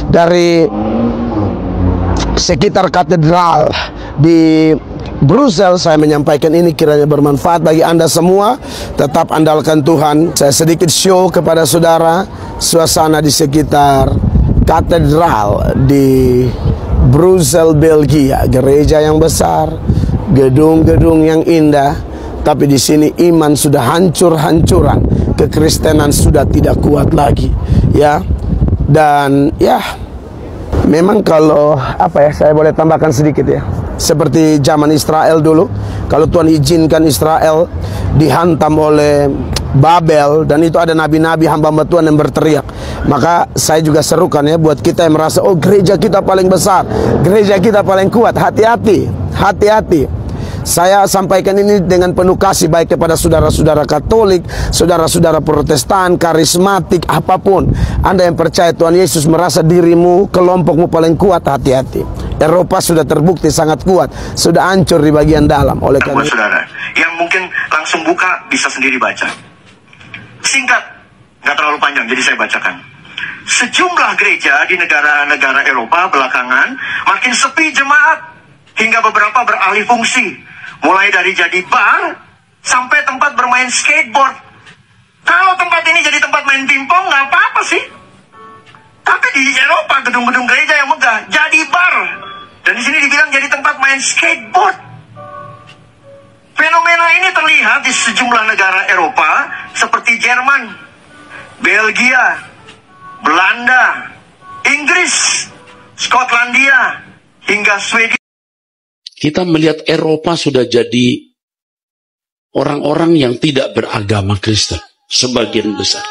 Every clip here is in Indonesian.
dari sekitar katedral di Brussels. Saya menyampaikan ini kiranya bermanfaat bagi Anda semua. Tetap andalkan Tuhan. Saya sedikit show kepada saudara suasana di sekitar katedral di Brussels, Belgia. Gereja yang besar, gedung-gedung yang indah, tapi di sini iman sudah hancur-hancuran, kekristenan sudah tidak kuat lagi, ya. Dan ya, memang kalau saya boleh tambahkan sedikit ya. Seperti zaman Israel dulu, kalau Tuhan izinkan Israel dihantam oleh Babel, dan itu ada nabi-nabi hamba-hamba Tuhan yang berteriak, maka saya juga serukan ya buat kita yang merasa, oh gereja kita paling besar, gereja kita paling kuat. Hati-hati, hati-hati. Saya sampaikan ini dengan penuh kasih baik kepada saudara-saudara Katolik, saudara-saudara Protestan, karismatik, apapun. Anda yang percaya Tuhan Yesus merasa dirimu, kelompokmu paling kuat, hati-hati. Eropa sudah terbukti sangat kuat, sudah hancur di bagian dalam. Oleh karena saudara yang mungkin langsung buka bisa sendiri baca. Singkat, nggak terlalu panjang, jadi saya bacakan. Sejumlah gereja di negara-negara Eropa belakangan makin sepi jemaat hingga beberapa beralih fungsi. Mulai dari jadi bar sampai tempat bermain skateboard. Kalau tempat ini jadi tempat main pingpong nggak apa-apa sih. Tapi di Eropa gedung-gedung gereja yang megah jadi bar. Dan di sini dibilang jadi tempat main skateboard. Fenomena ini terlihat di sejumlah negara Eropa seperti Jerman, Belgia, Belanda, Inggris, Skotlandia, hingga Swedia. Kita melihat Eropa sudah jadi orang-orang yang tidak beragama Kristen. Sebagian besar.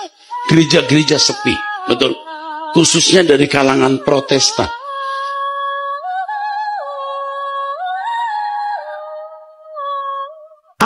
Gereja-gereja sepi. Betul. Khususnya dari kalangan Protestan.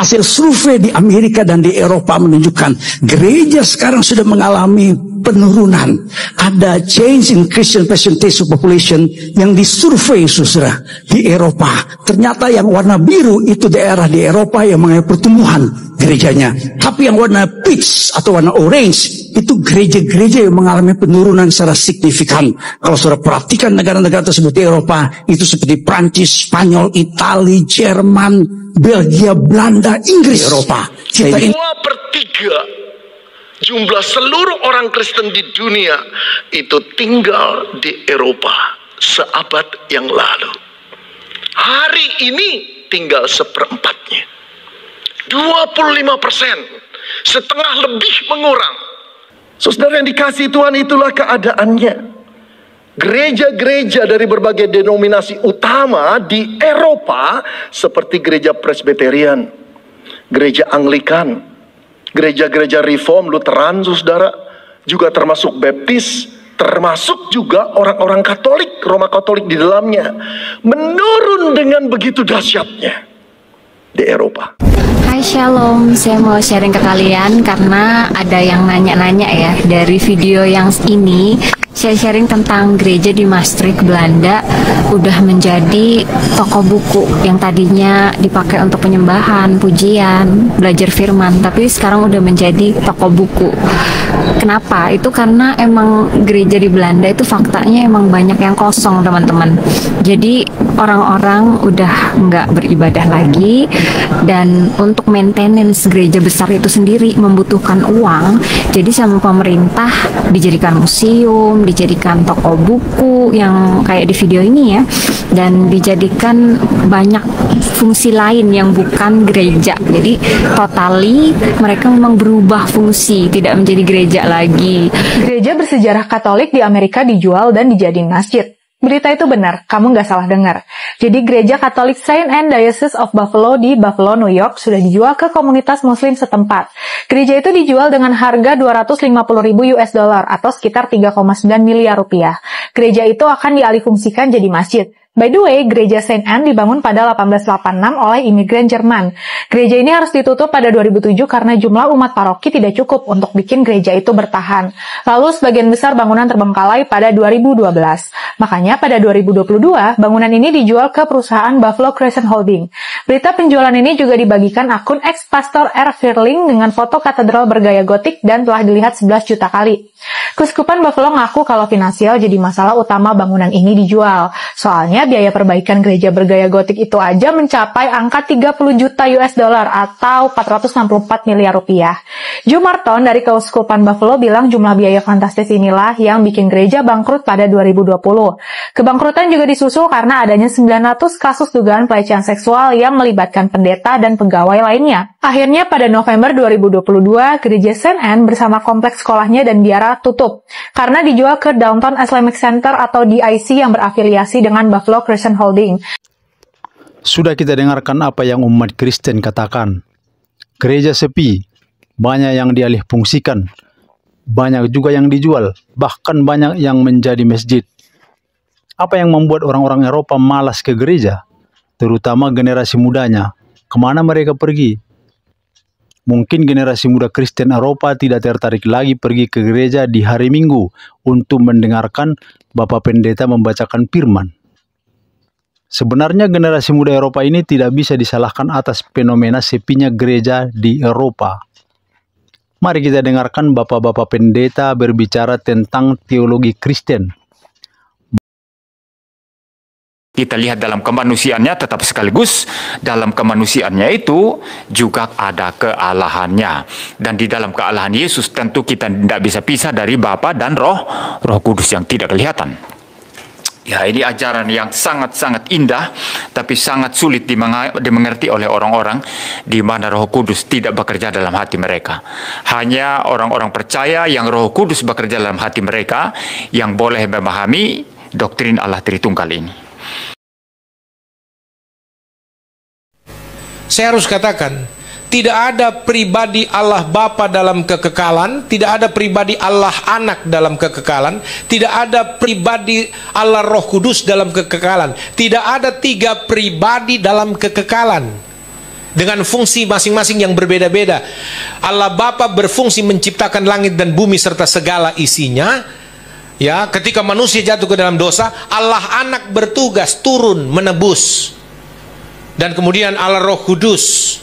Hasil survei di Amerika dan di Eropa menunjukkan gereja sekarang sudah mengalami penurunan. Ada change in Christian percentage of population yang disurvei saudara di Eropa. Ternyata yang warna biru itu daerah di Eropa yang mengalami pertumbuhan gerejanya. Tapi yang warna peach atau warna orange itu gereja-gereja yang mengalami penurunan secara signifikan. Kalau saudara perhatikan negara-negara tersebut di Eropa, itu seperti Prancis, Spanyol, Italia, Jerman, Belgia, Belanda, Inggris, Eropa. Kita 2/3 jumlah seluruh orang Kristen di dunia itu tinggal di Eropa seabad yang lalu. Hari ini tinggal 1/4-nya. 25%, setengah lebih mengurang. Saudara yang dikasihi Tuhan, itulah keadaannya. Gereja-gereja dari berbagai denominasi utama di Eropa seperti gereja Presbyterian, gereja Anglikan, gereja-gereja Reform, Lutheran, saudara, juga termasuk Baptis, termasuk juga orang-orang Katolik, Roma Katolik di dalamnya, menurun dengan begitu dahsyatnya di Eropa. Hai Shalom, saya mau sharing ke kalian karena ada yang nanya-nanya ya dari video yang ini. Saya sharing tentang gereja di Maastricht, Belanda udah menjadi toko buku yang tadinya dipakai untuk penyembahan, pujian, belajar firman, tapi sekarang udah menjadi toko buku. Kenapa? Itu karena emang gereja di Belanda itu faktanya emang banyak yang kosong teman-teman. Jadi orang-orang udah nggak beribadah lagi, dan untuk maintenance gereja besar itu sendiri membutuhkan uang. Jadi sama pemerintah dijadikan museum, dijadikan toko buku yang kayak di video ini ya, dan dijadikan banyak fungsi lain yang bukan gereja. Jadi totally mereka memang berubah fungsi, tidak menjadi gereja lagi. Gereja bersejarah Katolik di Amerika dijual dan dijadiin masjid. Berita itu benar, kamu nggak salah dengar. Jadi gereja Katolik Saint Anne Diocese of Buffalo di Buffalo, New York sudah dijual ke komunitas muslim setempat. Gereja itu dijual dengan harga 250.000 US dollar atau sekitar 3,9 miliar rupiah. Gereja itu akan dialihfungsikan jadi masjid. By the way, gereja Saint Anne dibangun pada 1886 oleh imigran Jerman. Gereja ini harus ditutup pada 2007 karena jumlah umat paroki tidak cukup untuk bikin gereja itu bertahan. Lalu sebagian besar bangunan terbengkalai pada 2012. Makanya pada 2022, bangunan ini dijual ke perusahaan Buffalo Crescent Holding. Berita penjualan ini juga dibagikan akun ex-pastor R. Firling dengan foto katedral bergaya gotik dan telah dilihat 11 juta kali. Keuskupan Buffalo ngaku kalau finansial jadi masalah utama bangunan ini dijual. Soalnya biaya perbaikan gereja bergaya gotik itu aja mencapai angka 30 juta US dollar atau 464 miliar rupiah. Joe Marton dari Keuskupan Buffalo bilang jumlah biaya fantastis inilah yang bikin gereja bangkrut pada 2020. Kebangkrutan juga disusul karena adanya 900 kasus dugaan pelecehan seksual yang melibatkan pendeta dan pegawai lainnya. Akhirnya pada November 2022, gereja St. Anne bersama kompleks sekolahnya dan biara tutup karena dijual ke Downtown Islamic Center atau DIC yang berafiliasi dengan Buffalo Christian Holding. Sudah kita dengarkan apa yang umat Kristen katakan. Gereja sepi, banyak yang dialih fungsikan, banyak juga yang dijual, bahkan banyak yang menjadi masjid. Apa yang membuat orang-orang Eropa malas ke gereja? Terutama generasi mudanya. Kemana mereka pergi? Mungkin generasi muda Kristen Eropa tidak tertarik lagi pergi ke gereja di hari Minggu untuk mendengarkan Bapak Pendeta membacakan firman. Sebenarnya generasi muda Eropa ini tidak bisa disalahkan atas fenomena sepinya gereja di Eropa. Mari kita dengarkan Bapak-Bapak Pendeta berbicara tentang teologi Kristen. Kita lihat dalam kemanusiaannya, tetap sekaligus dalam kemanusiaannya itu juga ada kealahannya. Dan di dalam kealahan Yesus tentu kita tidak bisa pisah dari Bapa dan Roh Kudus yang tidak kelihatan. Ya, ini ajaran yang sangat-sangat indah, tapi sangat sulit dimengerti oleh orang-orang di mana Roh Kudus tidak bekerja dalam hati mereka. Hanya orang-orang percaya yang Roh Kudus bekerja dalam hati mereka yang boleh memahami doktrin Allah Tritunggal ini. Saya harus katakan, tidak ada pribadi Allah Bapa dalam kekekalan, tidak ada pribadi Allah Anak dalam kekekalan, tidak ada pribadi Allah Roh Kudus dalam kekekalan. Tidak ada tiga pribadi dalam kekekalan dengan fungsi masing-masing yang berbeda-beda. Allah Bapa berfungsi menciptakan langit dan bumi serta segala isinya. Ya, ketika manusia jatuh ke dalam dosa, Allah Anak bertugas turun menebus. Dan kemudian Allah Roh Kudus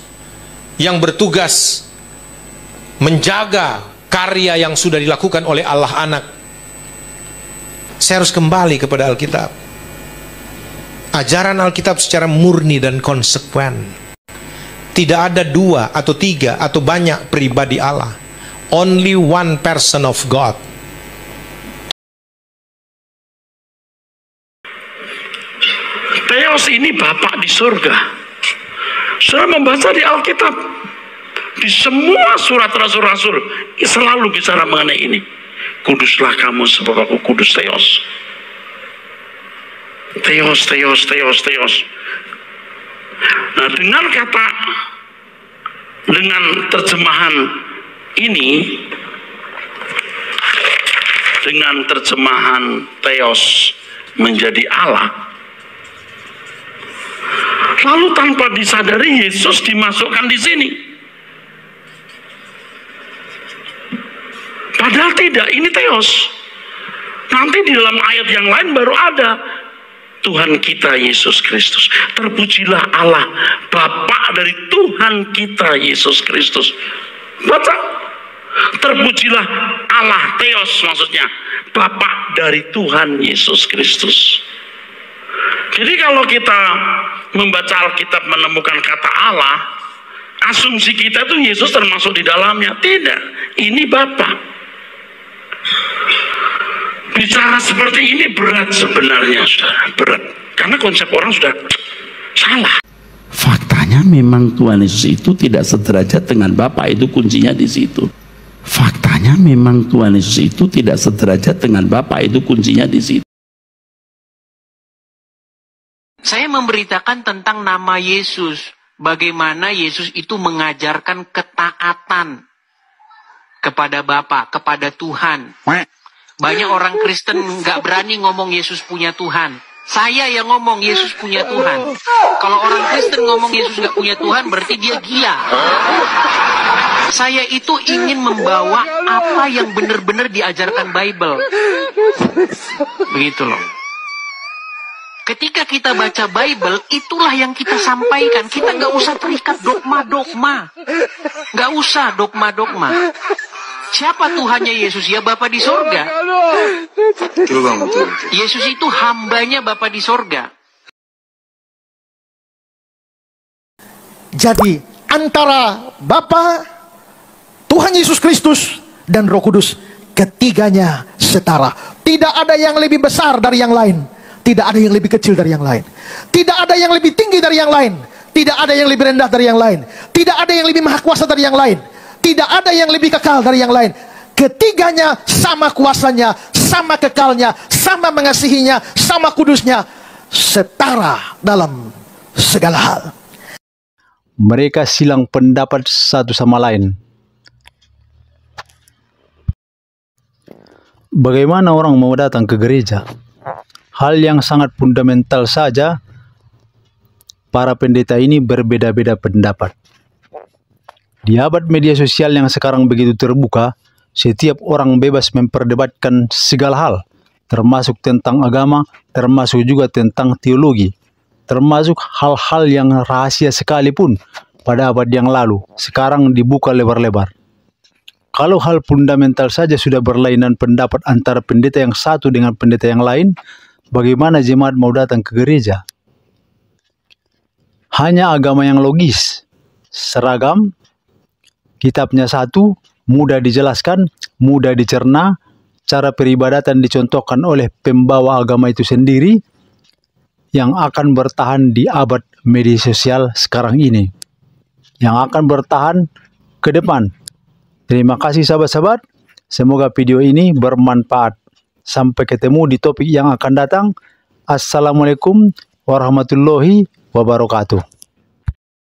yang bertugas menjaga karya yang sudah dilakukan oleh Allah Anak. Saya harus kembali kepada Alkitab. Ajaran Alkitab secara murni dan konsekuen. Tidak ada dua atau tiga atau banyak pribadi Allah. Only one person of God. Theos ini Bapak di surga. Saudara membaca di Alkitab, di semua surat rasul-rasul selalu bicara mengenai ini. Kuduslah kamu sebab aku kudus. Theos. Theos, Theos, Theos, Theos. Nah, dengan terjemahan ini, dengan terjemahan Theos menjadi Allah, lalu tanpa disadari Yesus dimasukkan di sini. Padahal tidak, ini Theos. Nanti di dalam ayat yang lain baru ada Tuhan kita Yesus Kristus. Terpujilah Allah Bapa dari Tuhan kita Yesus Kristus. Baca. Terpujilah Allah, Theos maksudnya, Bapa dari Tuhan Yesus Kristus. Jadi kalau kita membaca Alkitab menemukan kata Allah, asumsi kita tuh Yesus termasuk di dalamnya. Tidak, ini Bapa. Bicara seperti ini berat sebenarnya, saudara, berat. Karena konsep orang sudah salah. Faktanya memang Tuhan Yesus itu tidak sederajat dengan Bapa, itu kuncinya di situ. Faktanya memang Tuhan Yesus itu tidak sederajat dengan Bapa, itu kuncinya di situ. Saya memberitakan tentang nama Yesus. Bagaimana Yesus itu mengajarkan ketaatan kepada Bapa, kepada Tuhan. Banyak orang Kristen nggak berani ngomong Yesus punya Tuhan. Saya yang ngomong Yesus punya Tuhan. Kalau orang Kristen ngomong Yesus nggak punya Tuhan, berarti dia gila. Saya itu ingin membawa apa yang benar-benar diajarkan Bible. Begitu loh. Ketika kita baca Bible, itulah yang kita sampaikan. Kita nggak usah terikat dogma-dogma. Nggak usah dogma-dogma. Siapa Tuhannya Yesus? Ya Bapa di sorga. Yesus itu hambanya Bapa di sorga. Jadi antara Bapa, Tuhan Yesus Kristus, dan Roh Kudus, ketiganya setara. Tidak ada yang lebih besar dari yang lain. Tidak ada yang lebih kecil dari yang lain. Tidak ada yang lebih tinggi dari yang lain. Tidak ada yang lebih rendah dari yang lain. Tidak ada yang lebih maha kuasa dari yang lain. Tidak ada yang lebih kekal dari yang lain. Ketiganya sama kuasanya, sama kekalnya, sama mengasihinya, sama kudusnya, setara dalam segala hal. Mereka silang pendapat satu sama lain. Bagaimana orang mau datang ke gereja? Hal yang sangat fundamental saja, para pendeta ini berbeda-beda pendapat. Di abad media sosial yang sekarang begitu terbuka, setiap orang bebas memperdebatkan segala hal, termasuk tentang agama, termasuk juga tentang teologi, termasuk hal-hal yang rahasia sekalipun pada abad yang lalu, sekarang dibuka lebar-lebar. Kalau hal fundamental saja sudah berlainan pendapat antara pendeta yang satu dengan pendeta yang lain, bagaimana jemaat mau datang ke gereja? Hanya agama yang logis, seragam, kitabnya satu, mudah dijelaskan, mudah dicerna, cara peribadatan dicontohkan oleh pembawa agama itu sendiri, yang akan bertahan di abad media sosial sekarang ini, yang akan bertahan ke depan. Terima kasih sahabat-sahabat, semoga video ini bermanfaat. Sampai ketemu di topik yang akan datang. Assalamualaikum warahmatullahi wabarakatuh.